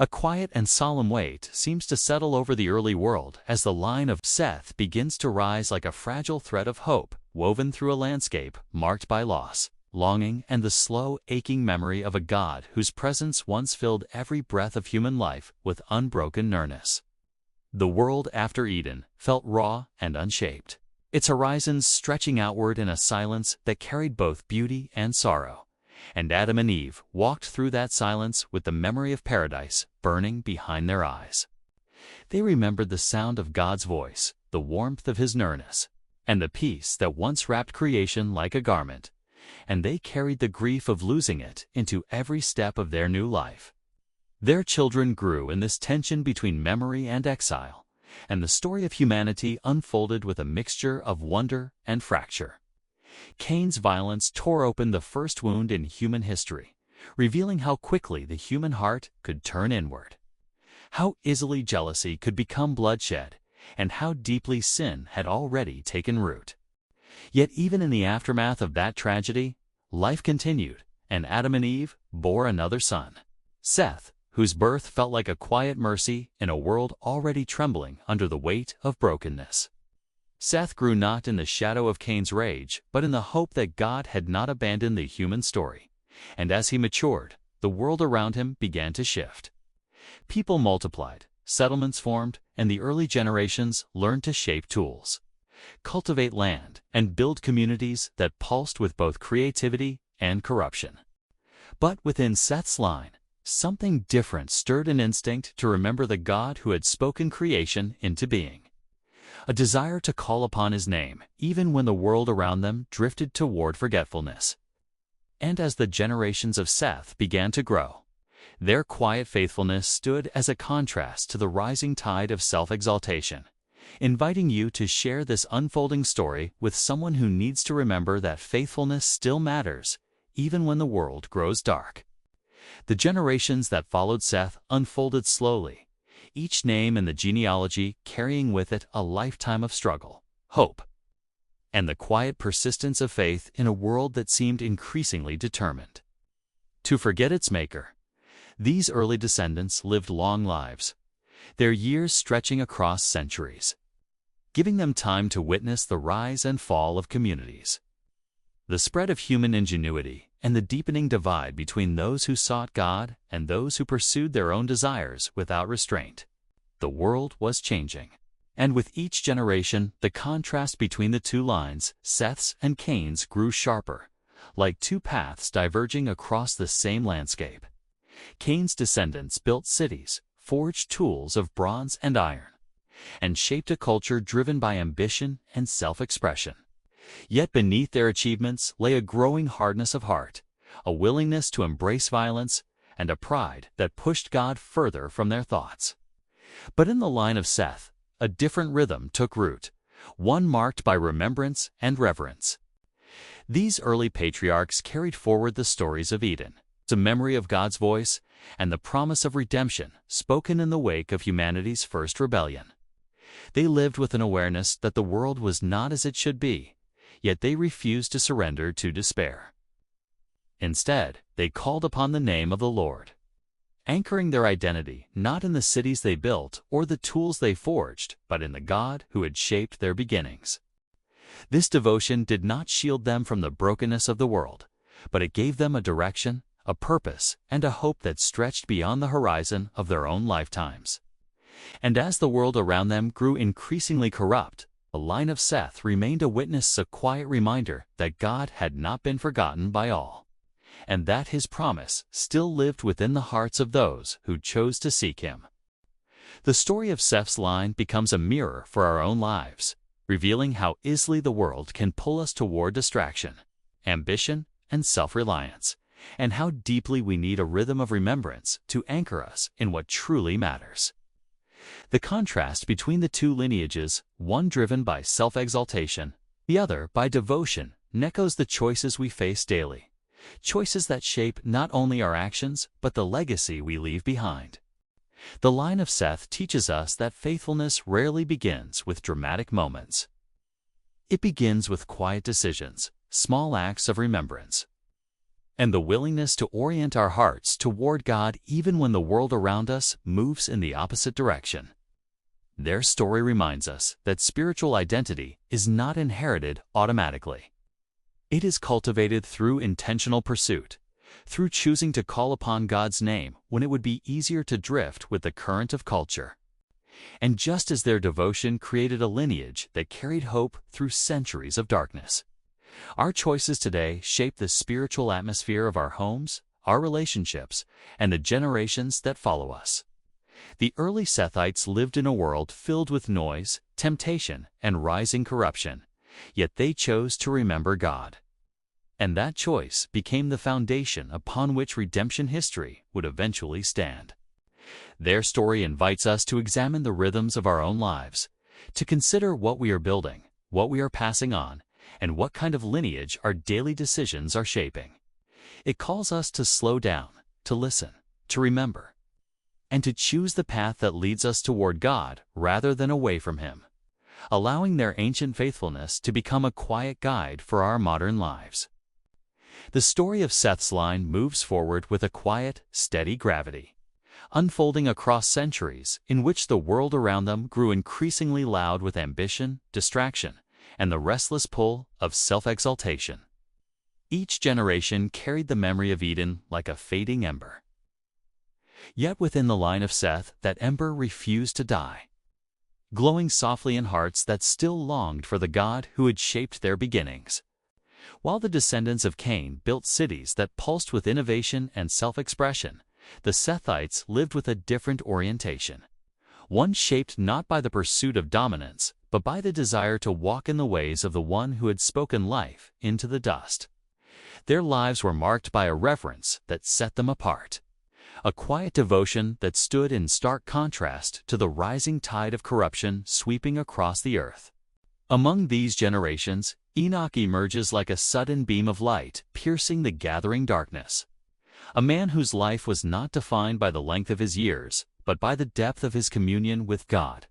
A quiet and solemn weight seems to settle over the early world as the line of Seth begins to rise like a fragile thread of hope woven through a landscape marked by loss, longing, and the slow, aching memory of a God whose presence once filled every breath of human life with unbroken nearness. The world after Eden felt raw and unshaped, its horizons stretching outward in a silence that carried both beauty and sorrow. And Adam and Eve walked through that silence with the memory of paradise burning behind their eyes. They remembered the sound of God's voice, the warmth of His nearness, and the peace that once wrapped creation like a garment, and they carried the grief of losing it into every step of their new life. Their children grew in this tension between memory and exile, and the story of humanity unfolded with a mixture of wonder and fracture. Cain's violence tore open the first wound in human history, revealing how quickly the human heart could turn inward, how easily jealousy could become bloodshed, and how deeply sin had already taken root. Yet even in the aftermath of that tragedy, life continued, and Adam and Eve bore another son, Seth, whose birth felt like a quiet mercy in a world already trembling under the weight of brokenness. Seth grew not in the shadow of Cain's rage, but in the hope that God had not abandoned the human story. And as he matured, the world around him began to shift. People multiplied, settlements formed, and the early generations learned to shape tools, cultivate land, and build communities that pulsed with both creativity and corruption. But within Seth's line, something different stirred an instinct to remember the God who had spoken creation into being. A desire to call upon His name, even when the world around them drifted toward forgetfulness. And as the generations of Seth began to grow, their quiet faithfulness stood as a contrast to the rising tide of self-exaltation, inviting you to share this unfolding story with someone who needs to remember that faithfulness still matters, even when the world grows dark. The generations that followed Seth unfolded slowly, each name in the genealogy carrying with it a lifetime of struggle, hope, and the quiet persistence of faith in a world that seemed increasingly determined to forget its maker. These early descendants lived long lives, their years stretching across centuries, giving them time to witness the rise and fall of communities, the spread of human ingenuity, and the deepening divide between those who sought God and those who pursued their own desires without restraint. The world was changing, and with each generation, the contrast between the two lines, Seth's and Cain's, grew sharper, like two paths diverging across the same landscape. Cain's descendants built cities, forged tools of bronze and iron, and shaped a culture driven by ambition and self-expression. Yet beneath their achievements lay a growing hardness of heart, a willingness to embrace violence, and a pride that pushed God further from their thoughts. But in the line of Seth, a different rhythm took root, one marked by remembrance and reverence. These early patriarchs carried forward the stories of Eden, the memory of God's voice, and the promise of redemption spoken in the wake of humanity's first rebellion. They lived with an awareness that the world was not as it should be, yet they refused to surrender to despair. Instead, they called upon the name of the Lord, anchoring their identity not in the cities they built or the tools they forged, but in the God who had shaped their beginnings. This devotion did not shield them from the brokenness of the world, but it gave them a direction, a purpose, and a hope that stretched beyond the horizon of their own lifetimes. And as the world around them grew increasingly corrupt, the line of Seth remained a witness, a quiet reminder that God had not been forgotten by all, and that His promise still lived within the hearts of those who chose to seek Him. The story of Seth's line becomes a mirror for our own lives, revealing how easily the world can pull us toward distraction, ambition, and self-reliance, and how deeply we need a rhythm of remembrance to anchor us in what truly matters. The contrast between the two lineages, one driven by self-exaltation, the other by devotion, echoes the choices we face daily, choices that shape not only our actions but the legacy we leave behind. The line of Seth teaches us that faithfulness rarely begins with dramatic moments. It begins with quiet decisions, small acts of remembrance. and the willingness to orient our hearts toward God even when the world around us moves in the opposite direction. Their story reminds us that spiritual identity is not inherited automatically. It is cultivated through intentional pursuit, through choosing to call upon God's name when it would be easier to drift with the current of culture. And just as their devotion created a lineage that carried hope through centuries of darkness, our choices today shape the spiritual atmosphere of our homes, our relationships, and the generations that follow us. The early Sethites lived in a world filled with noise, temptation, and rising corruption, yet they chose to remember God. And that choice became the foundation upon which redemption history would eventually stand. Their story invites us to examine the rhythms of our own lives, to consider what we are building, what we are passing on, and what kind of lineage our daily decisions are shaping. It calls us to slow down, to listen, to remember, and to choose the path that leads us toward God rather than away from Him, allowing their ancient faithfulness to become a quiet guide for our modern lives. The story of Seth's line moves forward with a quiet, steady gravity, unfolding across centuries in which the world around them grew increasingly loud with ambition, distraction, and the restless pull of self-exaltation. Each generation carried the memory of Eden like a fading ember. Yet within the line of Seth, that ember refused to die, glowing softly in hearts that still longed for the God who had shaped their beginnings. While the descendants of Cain built cities that pulsed with innovation and self-expression, the Sethites lived with a different orientation, one shaped not by the pursuit of dominance, but by the desire to walk in the ways of the one who had spoken life into the dust. Their lives were marked by a reverence that set them apart, a quiet devotion that stood in stark contrast to the rising tide of corruption sweeping across the earth. Among these generations, Enoch emerges like a sudden beam of light, piercing the gathering darkness. A man whose life was not defined by the length of his years, but by the depth of his communion with God.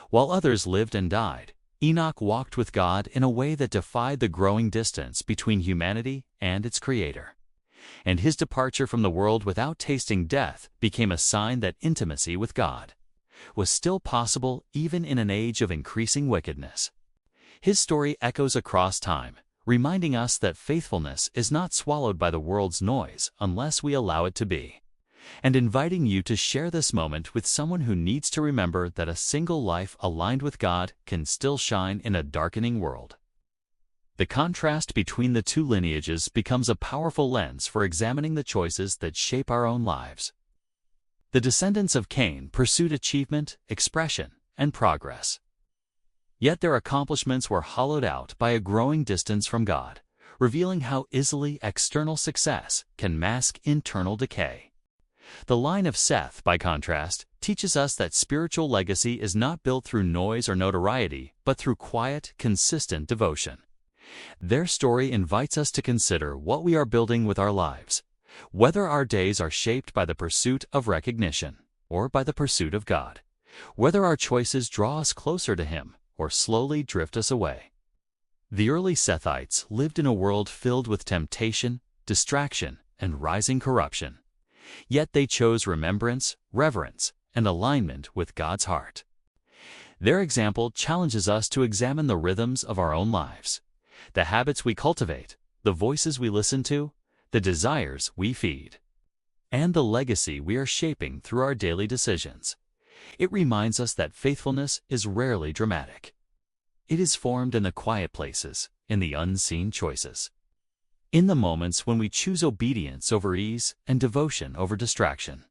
While others lived and died, Enoch walked with God in a way that defied the growing distance between humanity and its Creator. And his departure from the world without tasting death became a sign that intimacy with God was still possible even in an age of increasing wickedness. His story echoes across time, reminding us that faithfulness is not swallowed by the world's noise unless we allow it to be, and inviting you to share this moment with someone who needs to remember that a single life aligned with God can still shine in a darkening world. The contrast between the two lineages becomes a powerful lens for examining the choices that shape our own lives. The descendants of Cain pursued achievement, expression, and progress. Yet their accomplishments were hollowed out by a growing distance from God, revealing how easily external success can mask internal decay. The line of Seth, by contrast, teaches us that spiritual legacy is not built through noise or notoriety, but through quiet, consistent devotion. Their story invites us to consider what we are building with our lives, whether our days are shaped by the pursuit of recognition or by the pursuit of God, whether our choices draw us closer to Him or slowly drift us away. The early Sethites lived in a world filled with temptation, distraction, and rising corruption. Yet they chose remembrance, reverence, and alignment with God's heart. Their example challenges us to examine the rhythms of our own lives, the habits we cultivate, the voices we listen to, the desires we feed, and the legacy we are shaping through our daily decisions. It reminds us that faithfulness is rarely dramatic. It is formed in the quiet places, in the unseen choices, in the moments when we choose obedience over ease and devotion over distraction.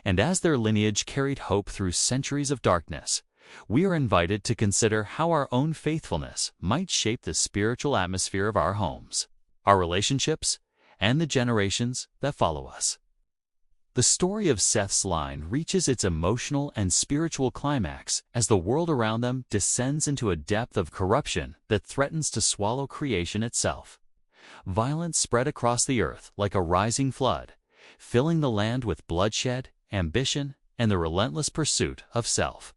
And as their lineage carried hope through centuries of darkness, we are invited to consider how our own faithfulness might shape the spiritual atmosphere of our homes, our relationships, and the generations that follow us. The story of Seth's line reaches its emotional and spiritual climax as the world around them descends into a depth of corruption that threatens to swallow creation itself. Violence spread across the earth like a rising flood, filling the land with bloodshed, ambition, and the relentless pursuit of self.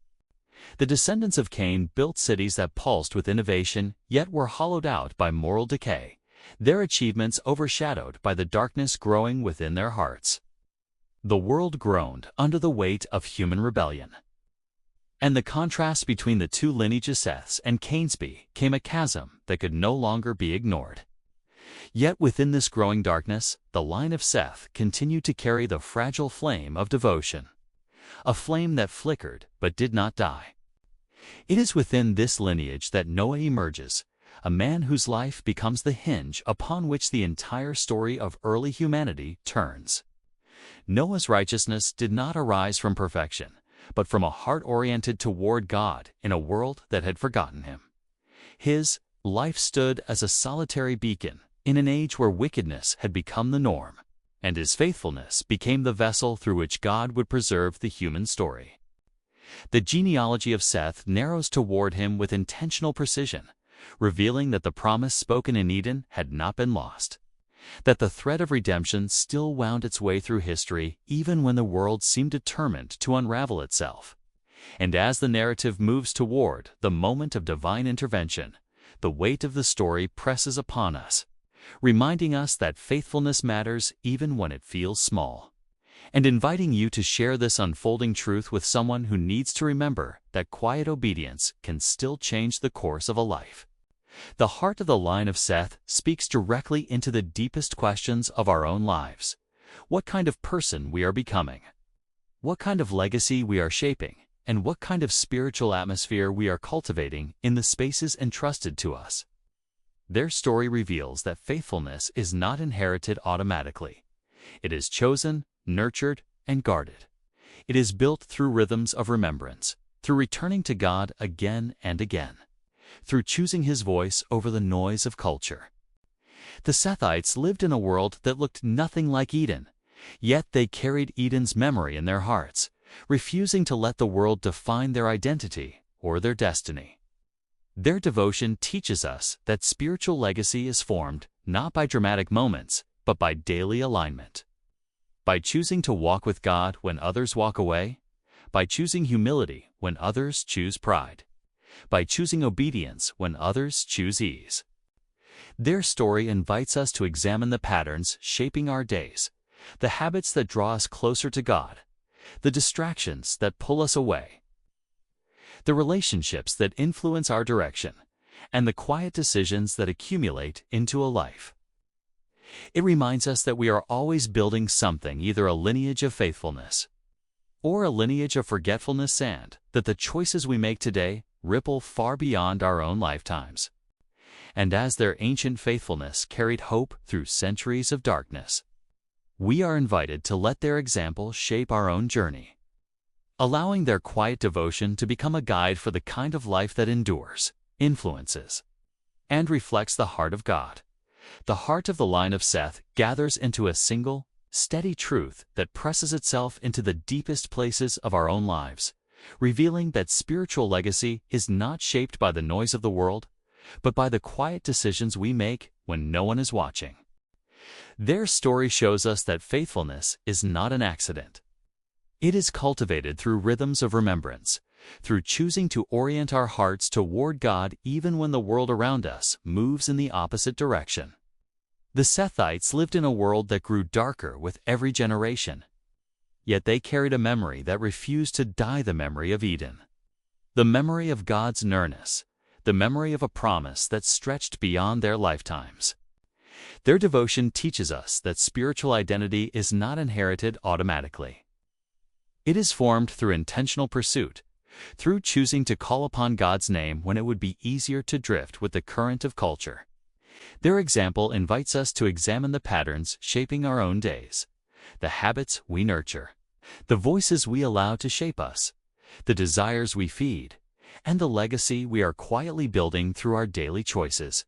The descendants of Cain built cities that pulsed with innovation, yet were hollowed out by moral decay, their achievements overshadowed by the darkness growing within their hearts. The world groaned under the weight of human rebellion. And the contrast between the two lineages, Seth's and Cain's, became a chasm that could no longer be ignored. Yet within this growing darkness, the line of Seth continued to carry the fragile flame of devotion, a flame that flickered but did not die. It is within this lineage that Noah emerges, a man whose life becomes the hinge upon which the entire story of early humanity turns. Noah's righteousness did not arise from perfection, but from a heart oriented toward God in a world that had forgotten him. His life stood as a solitary beacon in an age where wickedness had become the norm, and his faithfulness became the vessel through which God would preserve the human story. The genealogy of Seth narrows toward him with intentional precision, revealing that the promise spoken in Eden had not been lost, that the thread of redemption still wound its way through history even when the world seemed determined to unravel itself. And as the narrative moves toward the moment of divine intervention, the weight of the story presses upon us, reminding us that faithfulness matters even when it feels small, and inviting you to share this unfolding truth with someone who needs to remember that quiet obedience can still change the course of a life. The heart of the line of Seth speaks directly into the deepest questions of our own lives: what kind of person we are becoming, what kind of legacy we are shaping, and what kind of spiritual atmosphere we are cultivating in the spaces entrusted to us. Their story reveals that faithfulness is not inherited automatically. It is chosen, nurtured, and guarded. It is built through rhythms of remembrance, through returning to God again and again, through choosing His voice over the noise of culture. The Sethites lived in a world that looked nothing like Eden, yet they carried Eden's memory in their hearts, refusing to let the world define their identity or their destiny. Their devotion teaches us that spiritual legacy is formed not by dramatic moments, but by daily alignment. By choosing to walk with God when others walk away, by choosing humility when others choose pride, by choosing obedience when others choose ease. Their story invites us to examine the patterns shaping our days, the habits that draw us closer to God, the distractions that pull us away, the relationships that influence our direction, and the quiet decisions that accumulate into a life. It reminds us that we are always building something, either a lineage of faithfulness or a lineage of forgetfulness, and that the choices we make today ripple far beyond our own lifetimes. And as their ancient faithfulness carried hope through centuries of darkness, we are invited to let their example shape our own journey, allowing their quiet devotion to become a guide for the kind of life that endures, influences, and reflects the heart of God. The heart of the line of Seth gathers into a single, steady truth that presses itself into the deepest places of our own lives, revealing that spiritual legacy is not shaped by the noise of the world, but by the quiet decisions we make when no one is watching. Their story shows us that faithfulness is not an accident. It is cultivated through rhythms of remembrance, through choosing to orient our hearts toward God even when the world around us moves in the opposite direction. The Sethites lived in a world that grew darker with every generation, yet they carried a memory that refused to die, the memory of Eden, the memory of God's nearness, the memory of a promise that stretched beyond their lifetimes. Their devotion teaches us that spiritual identity is not inherited automatically. It is formed through intentional pursuit, through choosing to call upon God's name when it would be easier to drift with the current of culture. Their example invites us to examine the patterns shaping our own days, the habits we nurture, the voices we allow to shape us, the desires we feed, and the legacy we are quietly building through our daily choices.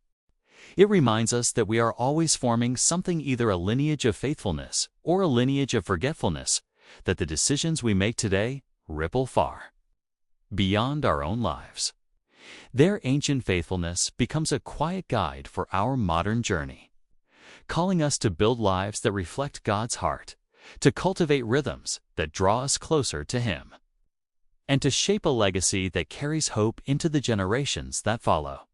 It reminds us that we are always forming something, either a lineage of faithfulness or a lineage of forgetfulness, that the decisions we make today ripple far beyond our own lives. Their ancient faithfulness becomes a quiet guide for our modern journey, calling us to build lives that reflect God's heart, to cultivate rhythms that draw us closer to Him, and to shape a legacy that carries hope into the generations that follow.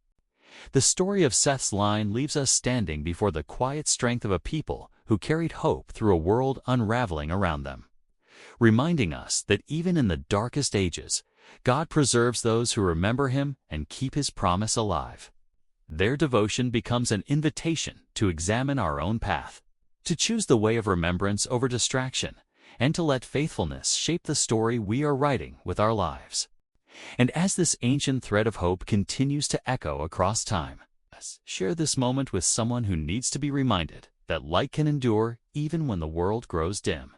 The story of Seth's line leaves us standing before the quiet strength of a people who carried hope through a world unraveling around them, reminding us that even in the darkest ages, God preserves those who remember Him and keep His promise alive. Their devotion becomes an invitation to examine our own path, to choose the way of remembrance over distraction, and to let faithfulness shape the story we are writing with our lives. And as this ancient thread of hope continues to echo across time, let's share this moment with someone who needs to be reminded that light can endure even when the world grows dim.